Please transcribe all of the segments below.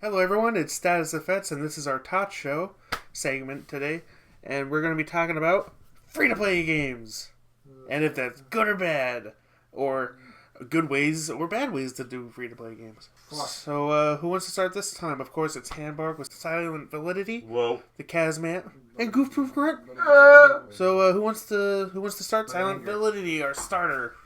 Hello everyone, it's Status Effects, and this is our Tot Show segment today, and we're going to be talking about free-to-play games, and if that's good or bad, or good ways or bad ways to do free-to-play games. So, who wants to start this time? Of course, it's Handbark with Silent Validity, Whoa. the Kazmat, and Goofproof Grunt. So, who wants to start? Silent Validity, our starter.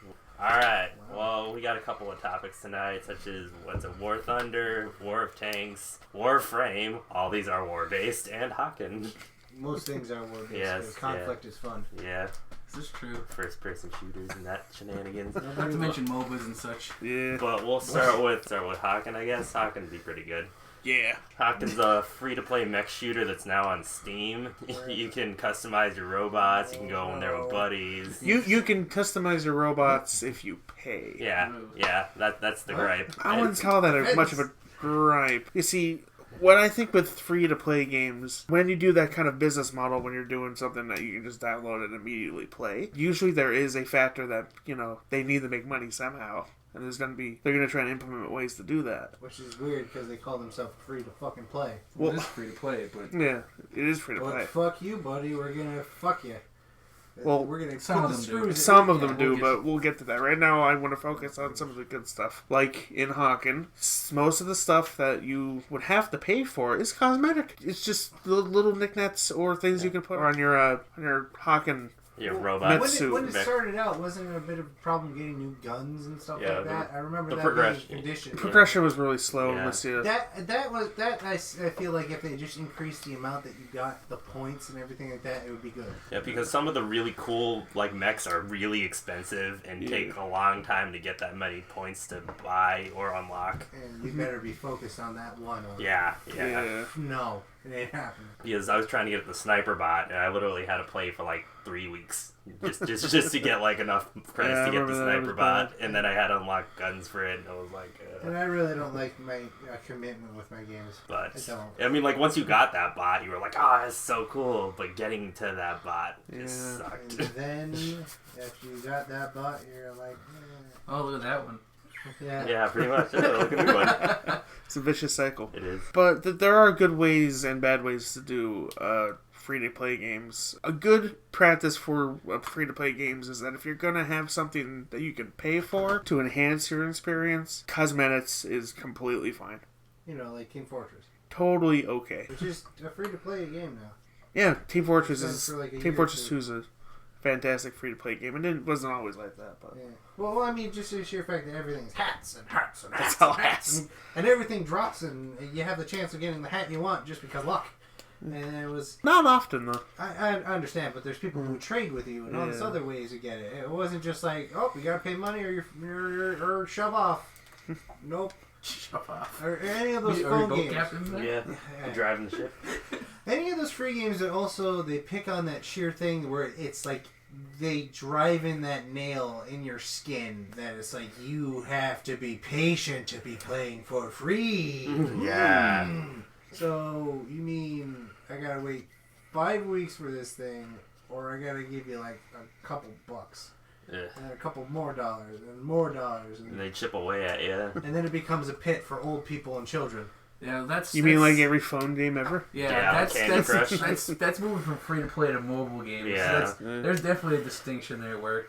Alright, well, we got a couple of topics tonight, such as what's a War Thunder, War of Tanks, Warframe, all these are war-based, and Haken. Most things are war-based. Yes, Conflict is fun. Yeah, This is true. first-person shooters and that shenanigans. Not to mention MOBAs and such. Yeah. But we'll start with Haken, I guess. Haken would be pretty good. Yeah. Haken's a free-to-play mech shooter that's now on Steam. You can customize your robots, you can go in there with buddies. You can customize your robots if you pay. Yeah, that's the gripe. I wouldn't call that much of a gripe. You see, what I think with free-to-play games, when you do that kind of business model, when you're doing something that you can just download and immediately play, usually there is a factor that, they need to make money somehow. And they're going to try and implement ways to do that. Which is weird because they call themselves free to fucking play. Well, It is free to play, but yeah, it is free to But play. fuck you, buddy. We're gonna fuck you. Well, we're gonna some put of the them do. screws in Some your- of them yeah, do, we'll but we'll get to that. Right now, I want to focus on some of the good stuff. Like in Haken, most of the stuff that you would have to pay for is cosmetic. It's just little knickknacks or things you can put on your Haken. Your When robots. it started out, wasn't it a bit of a problem getting new guns and stuff Yeah, like that? I remember the that progression. being a condition. Progression was really slow. Yeah. Unless you... I feel like if they just increased the amount that you got, the points and everything like that, it would be good. Yeah, because some of the really cool mechs are really expensive and take a long time to get that many points to buy or unlock. And you better be focused on that one. Yeah. No, it ain't happening. Because I was trying to get the sniper bot, and I literally had to play for 3 weeks just to get enough credits to get the sniper bot, and then I had to unlock guns for it, and I was like. And I really don't like my commitment with my games. But I don't. I mean, once you got that bot, you were like, "Oh, that's so cool!" But getting to that bot just sucked. And then after you got that bot, you're like, oh, look at that one. yeah. Yeah, pretty much. Yeah, look at me one. It's a vicious cycle. It is. But there are good ways and bad ways to do free-to-play games. A good practice for free-to-play games is that if you're going to have something that you can pay for to enhance your experience, cosmetics is completely fine. Like Team Fortress, Totally okay. which is a free-to-play game now. Yeah, Team Fortress It's is... been for like a Team year or Fortress two. 2 is a fantastic free-to-play game, and it wasn't always like that, but... Yeah. Well, I mean, just the sheer fact that everything's hats and hats and hats It's all and hats, hats. and everything drops, and you have the chance of getting the hat you want just because luck. And it was... Not often, though. I understand, but there's people who trade with you and all this Yeah. other ways to get it. It wasn't just like, oh, you gotta pay money or or shove off. Nope. Shut off. Or any of those Are you phone boat games. captain there? Yeah, I'm driving the ship. Any of those free games that also they pick on that sheer thing where it's like they drive in that nail in your skin that it's like you have to be patient to be playing for free. Yeah. So you mean I gotta wait 5 weeks for this thing, or I gotta give you like a couple bucks Yeah. and a couple more dollars and more dollars, And they chip away at you. and then it becomes a pit for old people and children. Yeah, that's. You mean that's- like every phone game ever? Yeah, Yeah, that's Candy Crush. that's moving from free to play to mobile games. Yeah. So there's definitely a distinction there where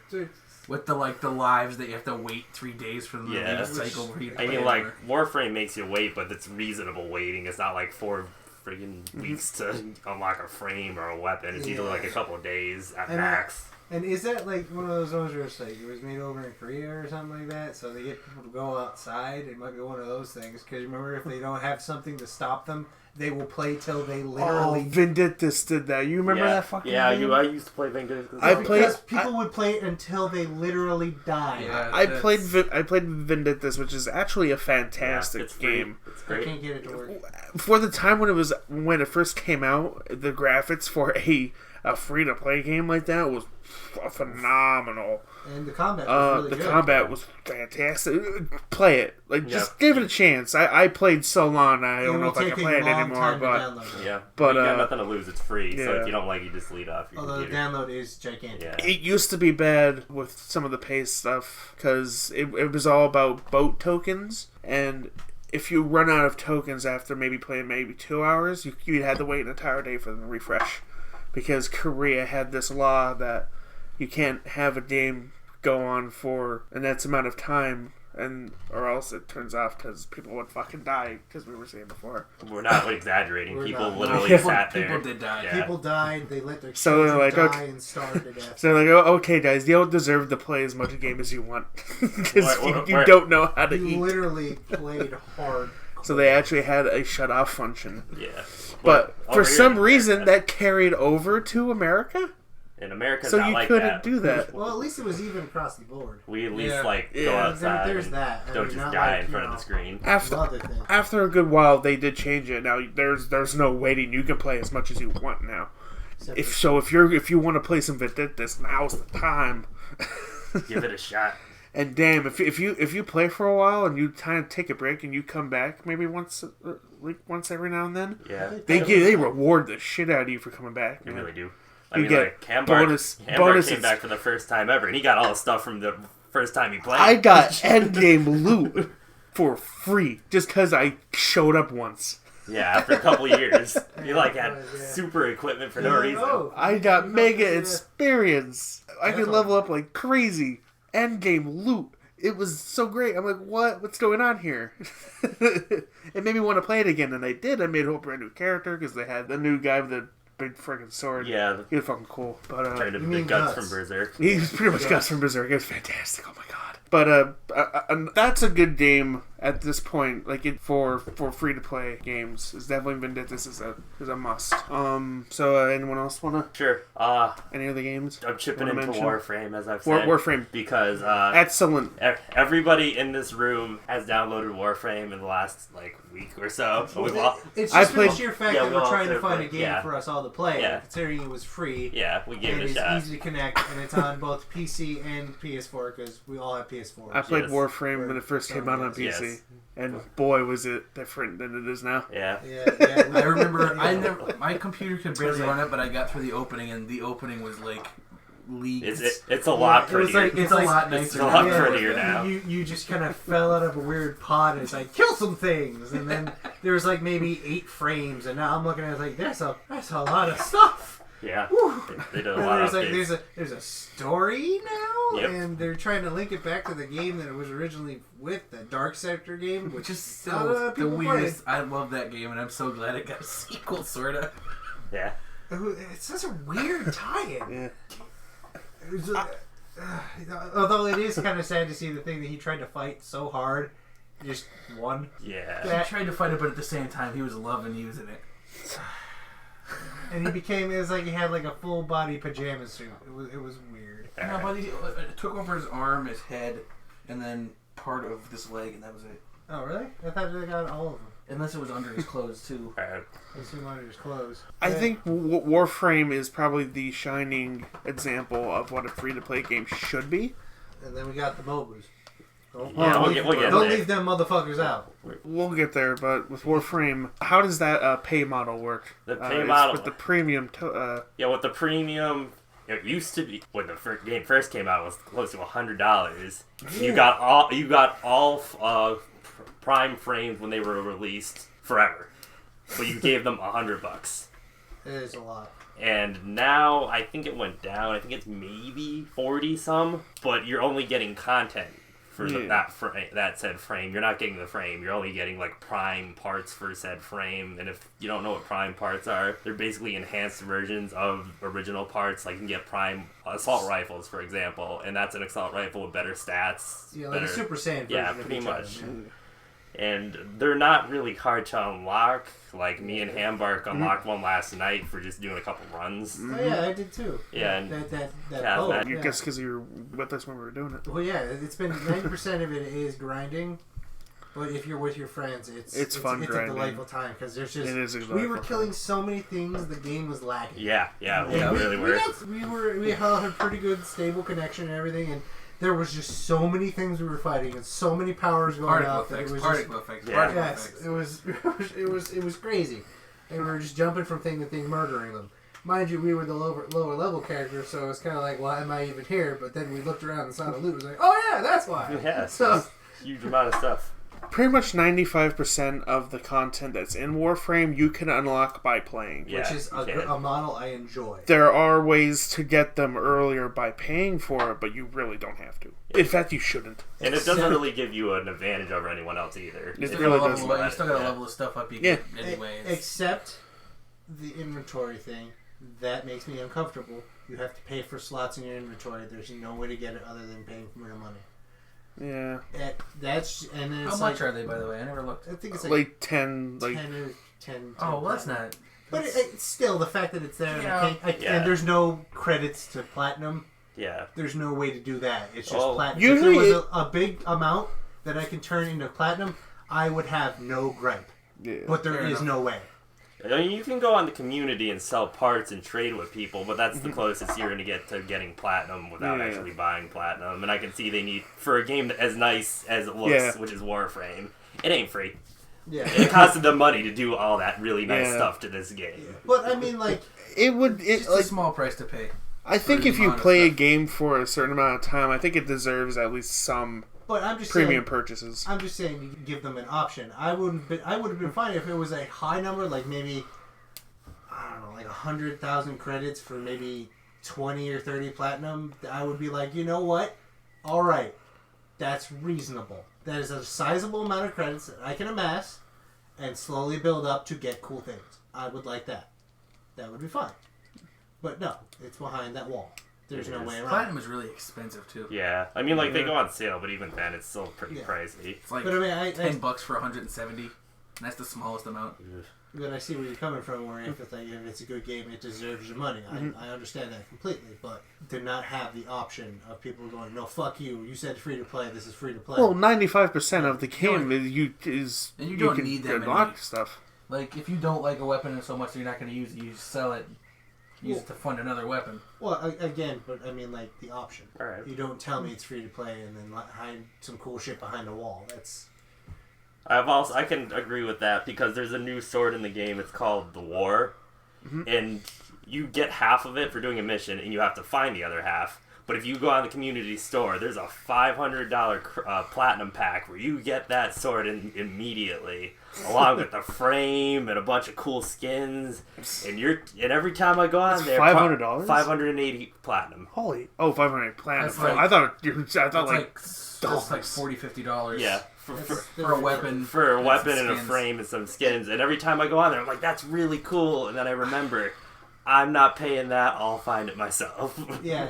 with the lives that you have to wait 3 days for them Yeah. to cycle free to I play. mean, Warframe makes you wait, but it's reasonable waiting. It's not 4 friggin' weeks to unlock a frame or a weapon. It's usually a couple of days at And max. And is that one of those ones where it's it was made over in Korea or something like that? So they get people to go outside. It might be one of those things. Because remember, if they don't have something to stop them, they will play till they Oh, literally... Vindictus did that. You remember that fucking game? I used to play Vanguard. Because people would play it until they literally die. Yeah, I played Vindictus, which is actually a fantastic it's free. game. It's I great. can't get it to work. For the time when it first came out, the graphics for a free to play game like that was phenomenal. And the combat was really The good. combat was fantastic. Play it, just Yeah. give it a chance. I played so long, I don't It know will if I take can a play it long anymore. time to But download it. Yeah, But, you got nothing to lose. It's free, so yeah. if you don't like it, just delete off your Although the computer. download is gigantic. Yeah. it used to be bad with some of the pay stuff because it was all about boat tokens, and if you run out of tokens after maybe playing maybe 2 hours, you'd have to wait an entire day for them to refresh. Because Korea had this law that you can't have a game go on for an X amount of time, or else it turns off because people would fucking die, because we were saying before. We're not exaggerating. We're people not. literally sat there. People did die. Yeah. People died. They let their So they're children like, die okay. and starve to death. So they're like, oh, okay, guys, you don't deserve to play as much a game as you want. Because you What- don't know how to You eat. literally played hard. So they actually had a shut-off function. Yeah. But over for here some in reason, America- that carried over to America? in America, So not you like couldn't that. do that. Well, at least it was even across the board. We at least Yeah. like go Yeah. outside. There's and that. I Don't mean, just not die like, in you front of know, the screen. other things. After a good while, they did change it. Now there's no waiting. You can play as much as you want now. Except If for- if you want to play some Vendettas, now's the time. Give it a shot. And damn, if you play for a while and you kind of take a break and you come back maybe once every now and then, Yeah. they reward the shit out of you for coming back. They Man. really do. I You mean, get like, Hamburg bonuses. came back for the first time ever, and he got all the stuff from the first time he played. I got endgame loot for free just because I showed up once. Yeah, after a couple years. He, like, had Yeah. super equipment for no reason. Oh, I got you mega know, experience. I That's could all. level up like crazy. Endgame loot. It was so great. I'm like, what? What's going on here? It made me want to play it again, and I did. I made a whole brand new character because they had the new guy with the big freaking sword. Yeah, He was fucking cool. But turned You to the mean guts Guts. from Berserk. he was pretty much Gus from Berserk. It was fantastic. Oh my god. But that's a good game at this point. Like for free to play games, it's definitely Vendettas is a must. So anyone else wanna Sure. any other games? I'm chipping Wanna into mention? Warframe, as I've said. Warframe. Because Excellent. everybody in this room has downloaded Warframe in the last, like, week or so. We've all, It's I just for the played- sheer fact Yeah, that we we're all trying to played find a it, game yeah. for us all to play, Yeah. considering it was free. yeah, we gave And it a it's shot. easy to connect, and it's on both PC and PS4 because we all have PS4. I played Yes. Warframe when it first came out on PC, Yes. and boy was it different than it is now. Yeah. Yeah, I remember my computer could barely run it, but I got through the opening, and the opening was like leagues. It's a lot it was prettier. like- it's a lot It's nicer. a lot now. prettier now. You just kind of fell out of a weird pod and it's like kill some things, and then there was like maybe 8 frames, and now I'm looking at it like that's a lot of stuff. Yeah. Whew. They did a And lot there's of like updates. there's a story now, Yep. and they're trying to link it back to the game that it was originally with, the Dark Sector game, which Which is not a lot so of the people weirdest. I love that game, and I'm so glad it got a sequel, sorta. Yeah. played. It's such a weird tie-in. Yeah. It was, although it is kind of sad to see the thing that he tried to fight so hard just won. Yeah. Yeah. He tried to fight it, but at the same time, he was loving using it. And it was like he had like a full body pajama suit. It was weird. No, but he took over his arm, his head, and then part of this leg, and that was it. Oh really? I thought they got all of them. Unless it was under his clothes too. Alright. I assume under his clothes. I Yeah. think Warframe is probably the shining example of what a free-to-play game should be. And then we got the MOBAs. Don't, Yeah, don't we'll leave, get don't there. leave them motherfuckers out. We'll get there, but with Warframe, how does that pay model work? The pay It's model. with the premium. Yeah, with the premium, it used to be when the game first came out, it was close to $100. You got all Prime frames when they were released forever, but you gave them $100. It is a lot. And now I think it went down. I think it's maybe 40 some, but you're only getting content for Yeah. that said frame. You're not getting the frame. You're only getting like prime parts for said frame. And if you don't know what prime parts are, they're basically enhanced versions of original parts. Like you can get prime assault rifles, for example, and that's an assault rifle with better stats. Yeah, like a better- Super Saiyan version Yeah, of pretty each other, much. man. And they're not really hard to unlock. Like me and Hambark unlocked one last night for just doing a couple runs. Oh yeah, I did too. Yeah, and that yeah, bow, that- You yeah. guess because you were with us when we were doing it. Well, yeah, it's been 90% of it is grinding, but if you're with your friends, it's fun It's grinding. a delightful time because there's just It is a we delightful were time. killing so many things, the game was lagging. Yeah, we And really were. we had a pretty good stable connection and everything, and there was just so many things we were fighting and so many powers going Particle out that it effects, was particle effects, Yeah. particle yes, effects. it was crazy, and we were just jumping from thing to thing, murdering them. Mind you, we were the lower level characters, so it was kind of like, why am I even here? But then we looked around and saw the loot. It was like, oh yeah, that's why. Yeah, So huge amount of stuff. pretty much 95% of the content that's in Warframe you can unlock by playing. Yeah, which is you can. a model I enjoy. There are ways to get them earlier by paying for it, but you really don't have to. In fact, you shouldn't. And it doesn't really give you an advantage over anyone else either. It You really doesn't. still got to level the stuff up you get anyways. Except the inventory thing. That makes me uncomfortable. You have to pay for slots in your inventory. There's no way to get it other than paying for your money. Yeah. And then How it's much like, are they, by the way? I never looked. I think it's Like 10, like... 10 or 10. Oh, well, that's not... But it's still the fact that it's there, Yeah. and there's no credits to platinum. Yeah. There's no way to do that. It's just Oh. platinum. Usually if there was a big amount that I can turn into platinum, I would have no gripe. Yeah. But there Fair is enough. no way. I mean, you can go on the community and sell parts and trade with people, but that's the closest you're going to get to getting platinum without Yeah. actually buying platinum. And I can see they need, for a game as nice as it looks, Yeah. which is Warframe, it ain't free. Yeah. It costed them money to do all that really nice Yeah. stuff to this game. But I mean, like, It would... It, It's like, a small price to pay. I think for the if you amount of play a stuff. game for a certain amount of time, I think it deserves at least some but I'm just premium saying. purchases. I'm just saying, you give them an option. I would have been fine if it was a high number, like maybe, I don't know, like 100,000 credits for maybe 20 or 30 platinum. I would be like, you know what? All right, that's reasonable. That is a sizable amount of credits that I can amass and slowly build up to get cool things. I would like that. That would be fine. But no, it's behind that wall. There's It no is. way around. Platinum is really expensive, too. Yeah. I mean, like, they go on sale, but even then, it's still pretty Yeah. pricey. It's like But I mean, $10 for 170. And that's the smallest amount. But I see where you're coming from, where if it's a good game, it deserves your money. I understand that completely, but to not have the option of people going, no, fuck you, you said free to play, this is free to play. Well, 95% of the game And you don't can need that unlock many. stuff. Like, if you don't like a weapon so much that you're not going to use it, you sell it. Use it to fund another weapon. Well, again, but I mean, like, the option. Alright. You don't tell me it's free to play and then hide some cool shit behind a wall. That's... I can agree with that because there's a new sword in the game. It's called the War, and you get half of it for doing a mission, and you have to find the other half. But if you go on the community store, there's a $500 platinum pack where you get that sword immediately, along with the frame and a bunch of cool skins. And every time I go on It's there, $500? 580 platinum. Holy... Oh, 500 platinum. That's like- I thought That's like... like $40, $50. Yeah, For a weapon. for a and weapon some and a skins. frame and some skins. And every time I go on there, I'm like, that's really cool. And then I remember, I'm not paying that. I'll find it myself. Yeah,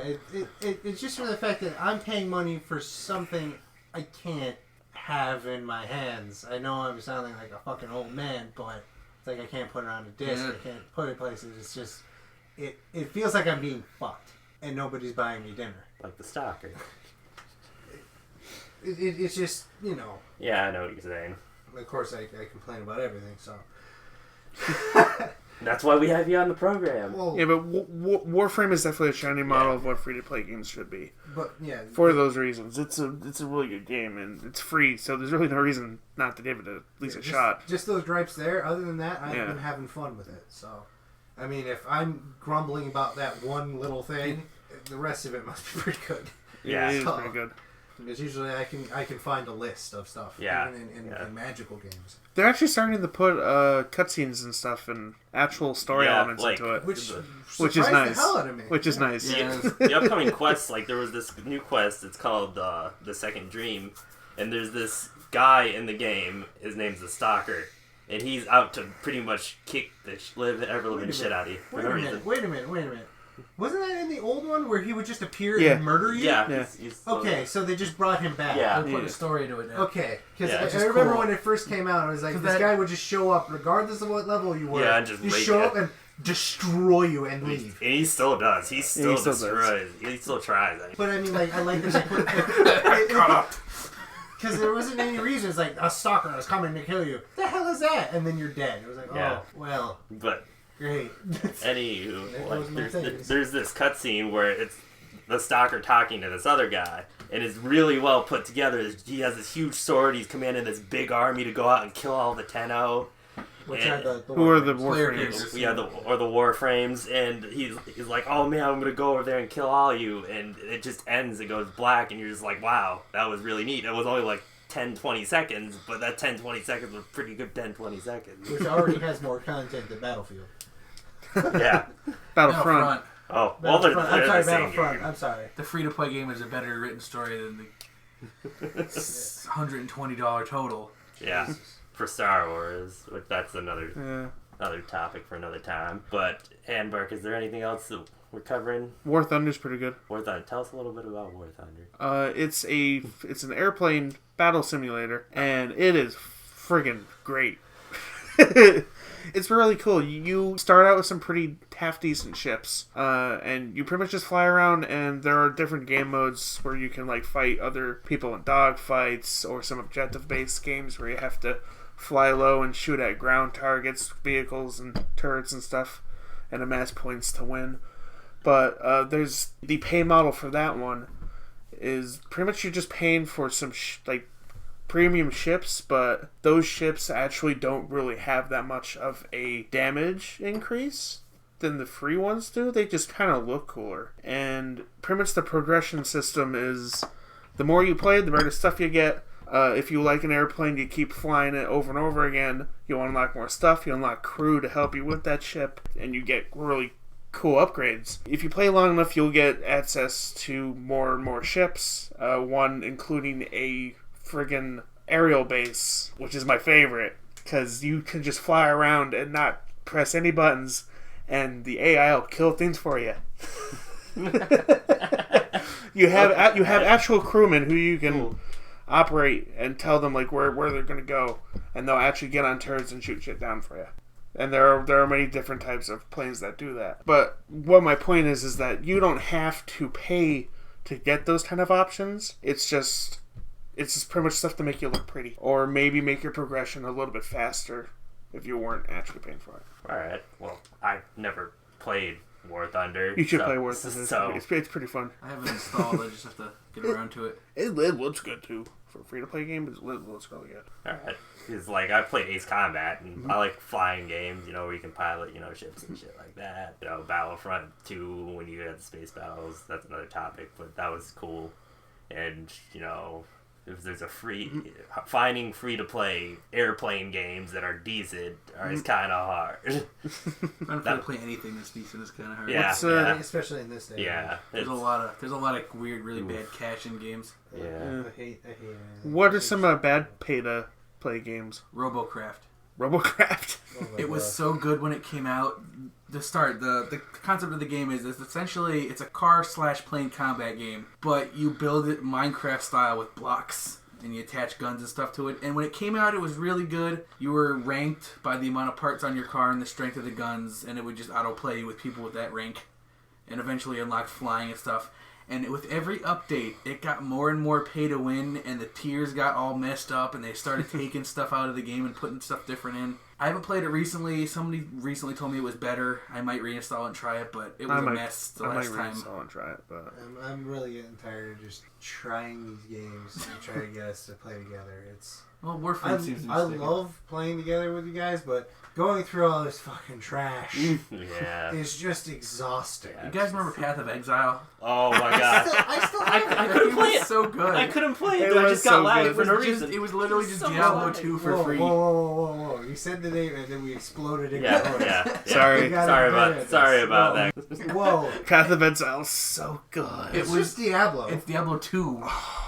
it's just for the fact that I'm paying money for something I can't have in my hands. I know I'm sounding like a fucking old man, but it's like I can't put it on a disc. Yeah. I can't put it places. It's just... It feels like I'm being fucked, and nobody's buying me dinner. Like the stalker. It's just, you know... Yeah, I know what you're saying. Of course, I complain about everything, so... That's why we have you on the program. Well, Yeah, but Warframe is definitely a shining model of what free-to-play games should be. but, yeah... For those reasons. It's a really good game, and it's free, so there's really no reason not to give it at least a shot. Just those gripes there. Other than that, I've Yeah. been having fun with it, so... I mean, if I'm grumbling about that one little thing, the rest of it must be pretty good. Yeah. It is So- pretty good. Because usually I can find a list of stuff. Yeah, Even in magical games. They're actually starting to put cutscenes and stuff and actual story Yeah, elements like- into it. Which is surprised nice. the hell out of me. Which is nice. Yeah. The upcoming quests, like there was this new quest. It's called the Second Dream, and there's this guy in the game. His name's the Stalker, and he's out to pretty much kick the ever-living shit out of you. Wait a minute. Wasn't that in the old one where he would just appear Yeah. and murder you? Yeah. Yeah. He's Okay, so they just brought him back. Yeah. They're putting a story into it now. Okay, because Yeah, I it's just remember cool. when it first came out, I was like, 'Cause this that- guy would just show up regardless of what level you were. Yeah, and just He'd rape show you. up and destroy you and And leave. he still does. He still still does. destroys. He still tries. But I mean, like, I like that they put because there wasn't any reason. It's like, a stalker is coming to kill you. The hell is that? And then you're dead. It was like, Yeah. oh, well, But great. anywho, That like was my thing. there's this cutscene where it's the Stalker talking to this other guy, and it's really well put together. He has this huge sword. He's commanding this big army to go out and kill all the Tenno. Which And- are the Who are the Player Warframes? characters. Yeah, the Warframes, and he's like, oh man, I'm gonna go over there and kill all you, and it just ends. It goes black, and you're just like, wow, that was really neat. It was only like 10, 20 seconds, but that 10, 20 seconds was pretty good 10, 20 seconds. Which already has more content than Battlefield. Yeah. Battlefront. Oh, well, they're I'm the sorry, same Battlefront. game. I'm sorry. The free-to-play game is a better written story than the $120 total. Yeah. For Star Wars, which that's another Yeah. topic for another time. But, Handbark, is there anything else that we're covering? War Thunder's pretty good. War Thunder. Tell us a little bit about War Thunder. It's an airplane battle simulator, and it is friggin' great. It's really cool. You start out with some pretty half-decent ships, and you pretty much just fly around, and there are different game modes where you can like fight other people in dogfights, or some objective-based games where you have to fly low and shoot at ground targets, vehicles, and turrets and stuff, and amass points to win. But there's the pay model for that one is pretty much you're just paying for some premium ships, but those ships actually don't really have that much of a damage increase than the free ones do. They just kind of look cooler. And pretty much the progression system is the more you play, the better stuff you get. If you like an airplane, you keep flying it over and over again. You unlock more stuff. You unlock crew to help you with that ship, and you get really cool upgrades. If you play long enough, you'll get access to more and more ships. One including a friggin' aerial base, which is my favorite, because you can just fly around and not press any buttons, and the AI will kill things for you. You have actual crewmen who you can operate and tell them like where they're gonna go, and they'll actually get on turrets and shoot shit down for you. And there are many different types of planes that do that. But what my point is that you don't have to pay to get those kind of options. It's just pretty much stuff to make you look pretty, or maybe make your progression a little bit faster if you weren't actually paying for it. Alright, well, I've never played War Thunder. You should play War Thunder. So, It's pretty fun. I haven't installed. I just have to get around to it. It looks good too. For a free-to-play game, it looks really good. alright. Because, like, I played Ace Combat, and I like flying games, where you can pilot, ships and shit like that. Battlefront 2, when you had the space battles, that's another topic, but that was cool. And, if there's finding free-to-play airplane games that are decent is kind of hard. Trying to play anything that's decent is kind of hard. Yeah, Especially in this day. yeah. There's a lot of weird, really bad cash-in games. Yeah. I hate it. What are some bad pay-to-play games? Robocraft. Robocraft. Oh my It was God. so good when it came out. The concept of the game is essentially it's a car/plane combat game, but you build it Minecraft style with blocks and you attach guns and stuff to it. And when it came out, it was really good. You were ranked by the amount of parts on your car and the strength of the guns, and it would just autoplay with people with that rank, and eventually unlock flying and stuff. And with every update, it got more and more pay to win, and the tiers got all messed up, and they started taking stuff out of the game and putting stuff different in. I haven't played it recently. Somebody recently told me it was better. I might reinstall it and try it, but it was a mess the last time. I might reinstall and try it, but I'm really getting tired of just trying these games and try to get us to play together. Well, Warframe seems to be I sticking. love playing together with you guys, but going through all this fucking trash Yeah. is just exhausting. Yeah. You guys remember Path of Exile? Oh my god. I still have I it. couldn't It play was it. so good. I couldn't play it. It I was just got so lagged good. for no Just- reason. it was literally just So Diablo lagged. 2 for Whoa, free. Whoa. You said the name and then we exploded in Yeah, your voice. yeah. Sorry. You gotta Sorry admit about it. sorry about Whoa. that. Whoa. Path of Exile is so good. It It's was- just Diablo. It's Diablo 2,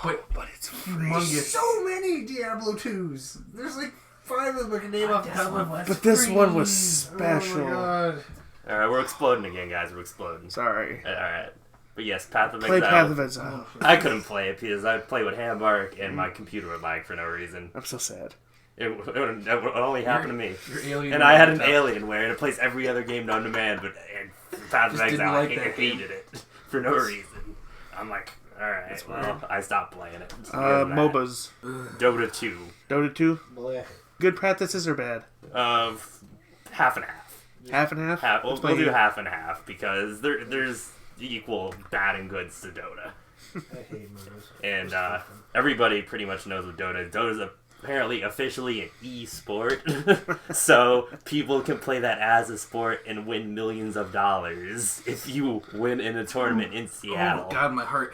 but But it's free. humongous. so many Diablo 2s. There's like 5 of them I can name off the top of my But this one was Oh special. my god. All right, we're exploding again, guys. We're exploding. Sorry. All right, but yes, Path of Play Exile. Path of Exile. I couldn't play it because I'd play with Handbark and my computer would lag for no reason. I'm so sad. It would only happen to me. Your alien And I had an laptop. Alienware, and it plays every other game known to man, but Path of Just didn't Exile, like I that game. hated it for no reason. I'm like, alright, That's well, weird. I stopped playing it. So there's that. MOBAs. Dota 2. Dota 2. Blech. Good practices or bad? Half and half. Half and half? Half we'll Explain do it. half and half, because there's equal bad and goods to Dota. I hate movies. And everybody pretty much knows what Dota is. Dota is apparently officially an e-sport, so people can play that as a sport and win millions of dollars if you win in a tournament in Seattle. Oh god, my heart.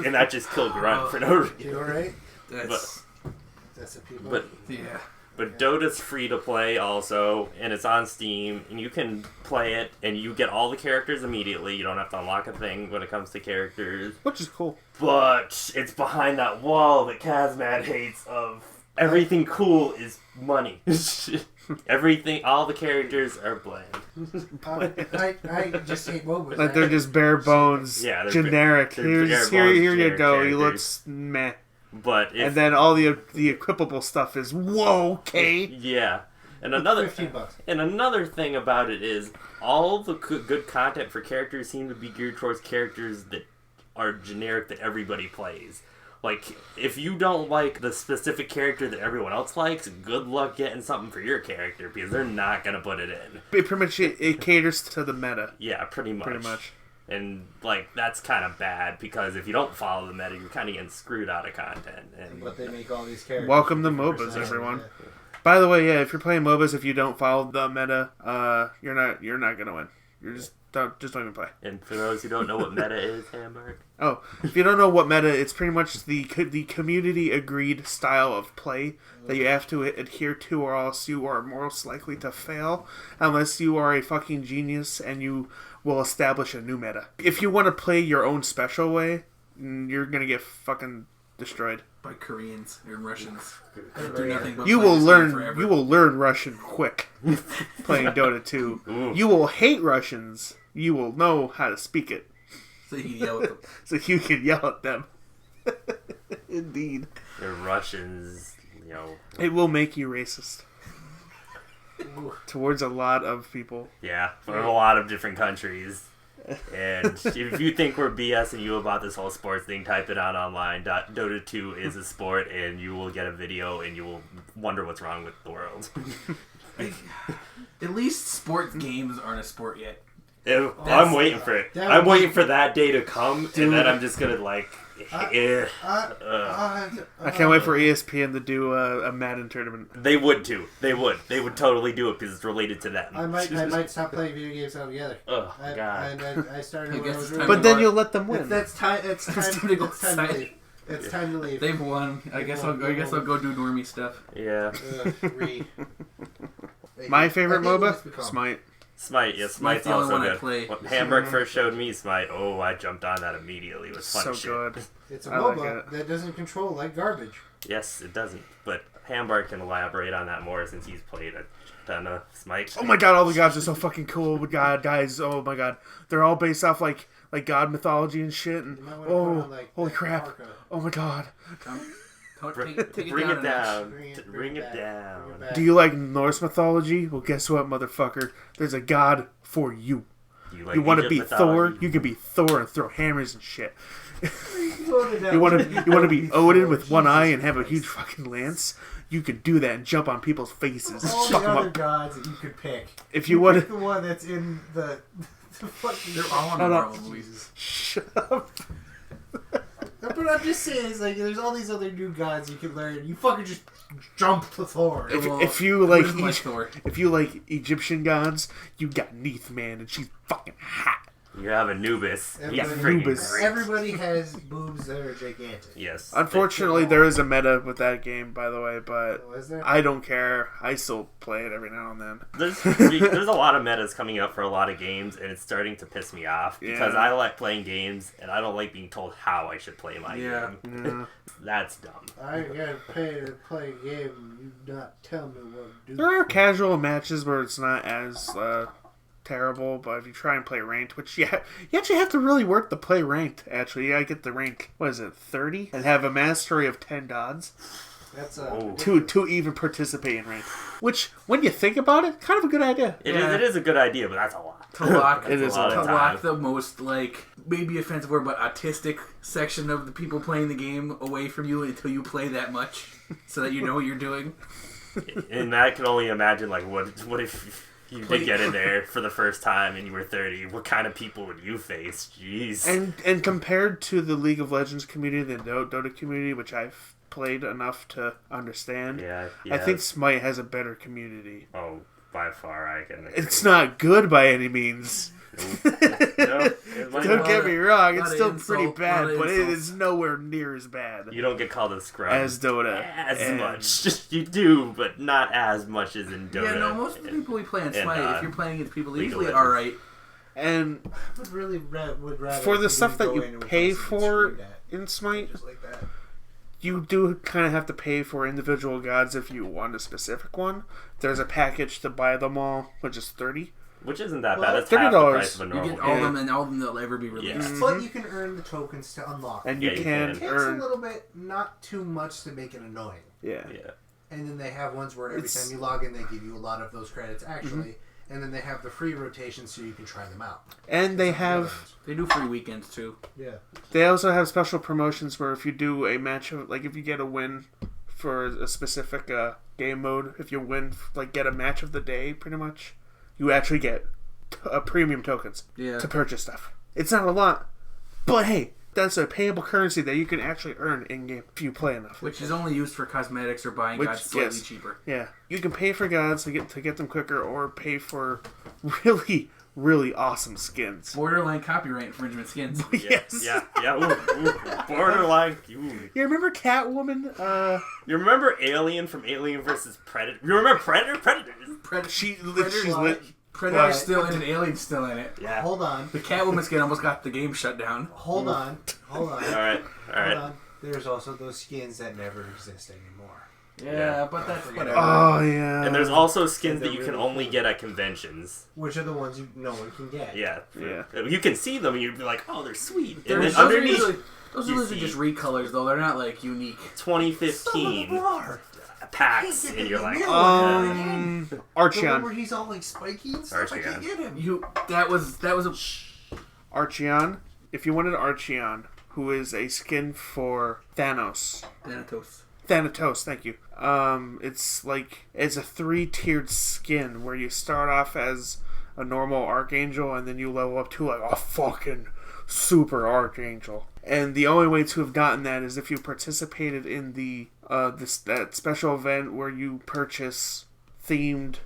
And that just killed Grunt for no reason. You alright? That's That's the people. But yeah. But Dota's free to play also, and it's on Steam, and you can play it, and you get all the characters immediately. You don't have to unlock a thing when it comes to characters. Which is cool. But it's behind that wall that Kazmad hates of everything cool is money. Everything, all the characters are bland. I just hate MOBAs. Like they're just bare bones, Yeah, they're generic. they're Here bare bones, you generic go. He characters. looks meh. But if, And then all the equipable stuff is whoa, okay. yeah. And another $15. And another thing about it is all the good content for characters seem to be geared towards characters that are generic that everybody plays. Like, if you don't like the specific character that everyone else likes, good luck getting something for your character because they're not going to put it in. It pretty much it caters to the meta. Yeah, pretty much. Pretty much. And, like, that's kind of bad because if you don't follow the meta, you're kind of getting screwed out of content. And But they make all these characters. Welcome to 50% MOBAs, everyone. yeah. By the way, yeah, if you're playing MOBAs, if you don't follow the meta, you're not gonna win. You're just don't even play. And for those who don't know what meta is, Hamburg, Oh, if you don't know what meta, it's pretty much the community agreed style of play that you have to adhere to, or else you are most likely to fail, unless you are a fucking genius and you will establish a new meta. If you want to play your own special way, you're gonna get fucking destroyed. By Koreans and Russians. Everybody- Do nothing but You play will this game learn. forever. You will learn Russian quick playing Dota 2. Ooh. You will hate Russians. You will know how to speak it, So you can yell at them. so you can yell at them. Indeed, the Russians, you know, it will make you racist towards a lot of people. yeah, from a lot of different countries. And if you think we're BSing you about this whole sports thing, type it on online. Dota 2 is a sport, and you will get a video, and you will wonder what's wrong with the world. At least sports games aren't a sport yet. I'm waiting for it. that I'm would waiting for that day to come, and then I'm just gonna I can't wait for ESPN to do a Madden tournament. They would too. They would totally do it because it's related to them. I might stop playing video games altogether. Oh God. I started I when guess I was it's really time But then you'll let them win. That's time. It's time. time to go It's time to outside. leave. It's time to leave. They've won. I guess I'll go do normie stuff. Yeah. My favorite I think MOBA, it's become- Smite. Smite. Yeah, Smite's the only also one I good. play. When Hamburg first showed me Smite, oh, I jumped on that immediately. It was fun So shit. good. It's a I like MOBA it. that doesn't control like garbage. Yes, it doesn't. But Hamburg can elaborate on that more since he's played a ton of Smite. Oh my god, all the gods are so fucking cool. God, guys, oh my god, they're all based off like god mythology and shit. And You might wanna put on, oh, like, holy that crap! parka. Oh my god. Bring Take it a notch. down. Bring it Bring it back. down. Bring it back. Do you like Norse mythology? Well, guess what, motherfucker? There's a god for you. Like You want to Egypt be Thor? mythology? You can be Thor and throw hammers and shit. You You want to be Odin with one eye and have a huge fucking lance? You can do that and jump on people's faces. all the Fuck 'em other up. gods that you could pick. If you want Pick to, the one that's in the fucking. They're all on the Shut up. Marvel movies. shut up. But I'm just saying, it's like there's all these other new gods you can learn. You fucking just jump to Thor. If you like, Where's my Thor? if you like Egyptian gods, you got Neith, man, and she's fucking hot. You have Anubis. He's Yeah, freaking Anubis. great. Everybody has boobs that are gigantic. Yes. Unfortunately, there is a meta with that game, by the way, but Was there? I don't care. I still play it every now and then. There's a lot of metas coming up for a lot of games, and it's starting to piss me off because Yeah. I like playing games, and I don't like being told how I should play my Yeah. game. Yeah. That's dumb. I gotta pay to play a game and you not tell me what to do. There are casual matches where it's not as terrible, but if you try and play ranked, which you actually have to really work to play ranked. Actually, you gotta get the rank. What is it, 30, and have a mastery of 10 gods That's Oh. to even participate in ranked. Which, when you think about it, kind of a good idea. It is a good idea, but that's a lot. To lock, It is a lot of to time. lock the most like maybe offensive word, but autistic section of the people playing the game away from you until you play that much, so that you know what you're doing. And I can only imagine, like, what if you Play- did get in there for the first time and you were 30? What kind of people would you face? Jeez. And compared to the League of Legends community, the Dota community, which I've played enough to understand, yeah. I think Smite has a better community. Oh, by far, I can. It's not good by any means. No, might Don't not. get me wrong, it's lot of still insult, pretty bad, lot of but it insults. is nowhere near as bad You don't get called a scrub as Dota. as And- much. You do, but not as much as in Dota. Yeah, no, most of the people we play on and, Smite, if you're playing against people, they're League of usually Legends. alright. And I would rather for the if stuff we that go you in and pay replace it, for screw that. in Smite, Just like that. you do kind of have to pay for individual gods if you want a specific one. There's a package to buy them all, which is $30. Which isn't that Well, bad. That's half the $30. price of a You normal get game. all Yeah. them, and all of them that'll ever be released. Yeah. But you can earn the tokens to unlock. And Yeah, you you can can. It takes earn. a little bit, not too much to make it annoying. Yeah. Yeah. And then they have ones where every It's- time you log in, they give you a lot of those credits actually. And then they have the free rotation so you can try them out. And they Some of the other have. ones. They do free weekends too. Yeah. They also have special promotions where if you do a match of, like, if you get a win for a specific game mode, if you win, like, get a match of the day, pretty much, you actually get premium tokens Yeah. to purchase stuff. It's not a lot, but hey, that's a payable currency that you can actually earn in game if you play enough. Which is only used for cosmetics or buying Which, gods slightly yes. cheaper. Yeah, you can pay for gods to get them quicker, or pay for really awesome skins. Borderline copyright infringement skins. Yes. Yeah. Yeah. Ooh. Borderline. Ooh. You remember Catwoman? You remember Alien from Alien vs. Predator? You remember Predator? Predators? She's like- lit. Predator's What? still in it, Alien's still in it. Yeah. Hold on. The Catwoman skin almost got the game shut down. Hold on. All right. All right. Hold on. There's also those skins that never exist anymore. Yeah, Yeah. but that's Forget whatever. Oh yeah. And there's also skins They're that you can really only cool. get at conventions. Which are the ones no one can get. Yeah. Yeah. You can see them and you'd be like, oh, they're sweet. They're- And then those are underneath, usually, those are you usually see- just recolors, though. They're not like unique. Some of them 2015 are. packs, Can't and get you're the like, new oh, one. The one Archeon. where he's all like spiky and stuff. I Archeon. can't get him. That was a Archeon. If you wanted Archeon, who is a skin for Thanos. Thanatos, thank you. It's like it's a 3-tiered skin where you start off as a normal Archangel and then you level up to like a fucking super Archangel. And the only way to have gotten that is if you participated in the that special event where you purchase themed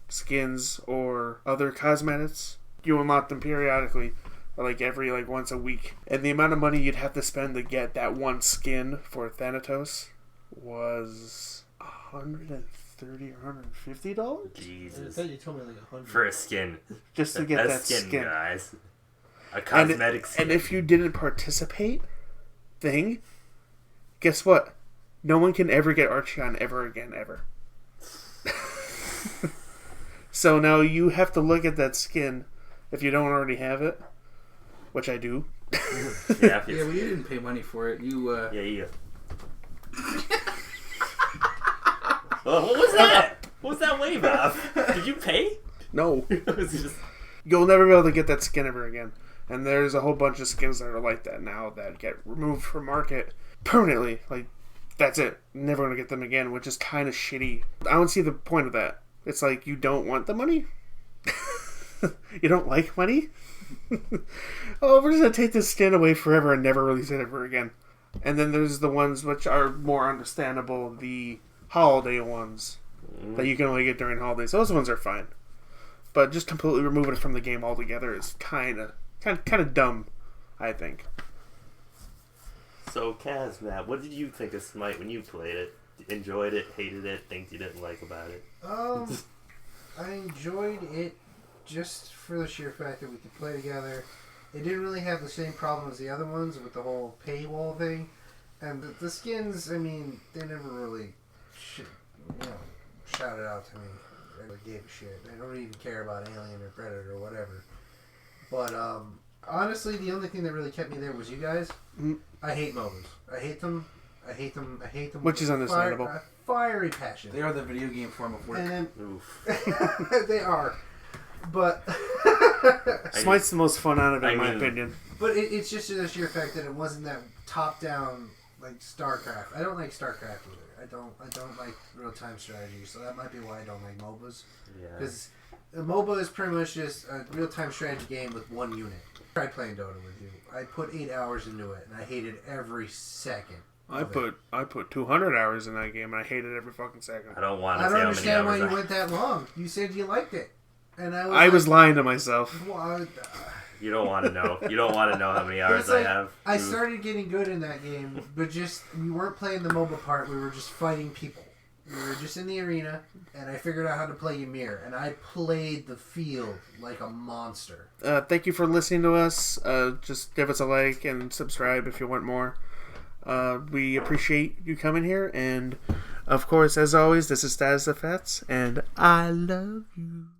skins or other cosmetics. You unlock them periodically, like every once a week. And the amount of money you'd have to spend to get that one skin for Thanatos was $130 or $150 Jesus. you told me like 100. For a skin. just to get a that skin, skin. guys. A And, cosmetic skin. and if you didn't participate, guess what? No one can ever get Archeon ever again, ever. So now you have to look at that skin if you don't already have it, which I do. Yeah, if Yeah, it's- well, you didn't pay money for it. You, yeah. Oh, what was that? What was that wave off? Did you pay? No. It was just- You'll never be able to get that skin ever again. And there's a whole bunch of skins that are like that now that get removed from market permanently. Like, that's it. Never going to get them again, which is kind of shitty. I don't see the point of that. It's like, you don't want the money? You don't like money? Oh, we're just going to take this skin away forever and never release it ever again. And then there's the ones which are more understandable, the holiday ones that you can only get during holidays. Those ones are fine. But just completely removing it from the game altogether is kind of dumb, I think. So, Kazmat, what did you think of Smite when you played it? Enjoyed it, hated it, things you didn't like about it? I enjoyed it just for the sheer fact that we could play together. It didn't really have the same problem as the other ones with the whole paywall thing. And the skins, I mean, they never really shouted out to me. They really gave a shit. They don't even care about Alien or Predator or whatever. But honestly, the only thing that really kept me there was you guys. Mm. I hate MOBAs. I hate them. I hate them. I hate them. Which with is a understandable. Fiery passion. they are the video game form of work. And then Oof. they are, but Smite's the most fun out of it, I in my mean- opinion. but it's just the sheer fact that it wasn't that top down like StarCraft. I don't like StarCraft either. I don't like real time strategy, so that might be why I don't like MOBAs. Yeah. Because a MOBA is pretty much just a real time strategy game with one unit. I tried playing Dota with you. I put 8 hours into it, and I hated every second. I put 200 hours in that game, and I hated every fucking second. I don't want I to don't see how many understand why hours you I... went that long. You said you liked it, and I was lying to myself. Well, You don't want to know. You don't want to know how many hours like, I have. I started getting good in that game, but we weren't playing the mobile part. We were just fighting people. We were just in the arena, and I figured out how to play Ymir, and I played the field like a monster. Thank you for listening to us. Just give us a like and subscribe if you want more. We appreciate you coming here, and of course, as always, this is Status Effects, and I love you.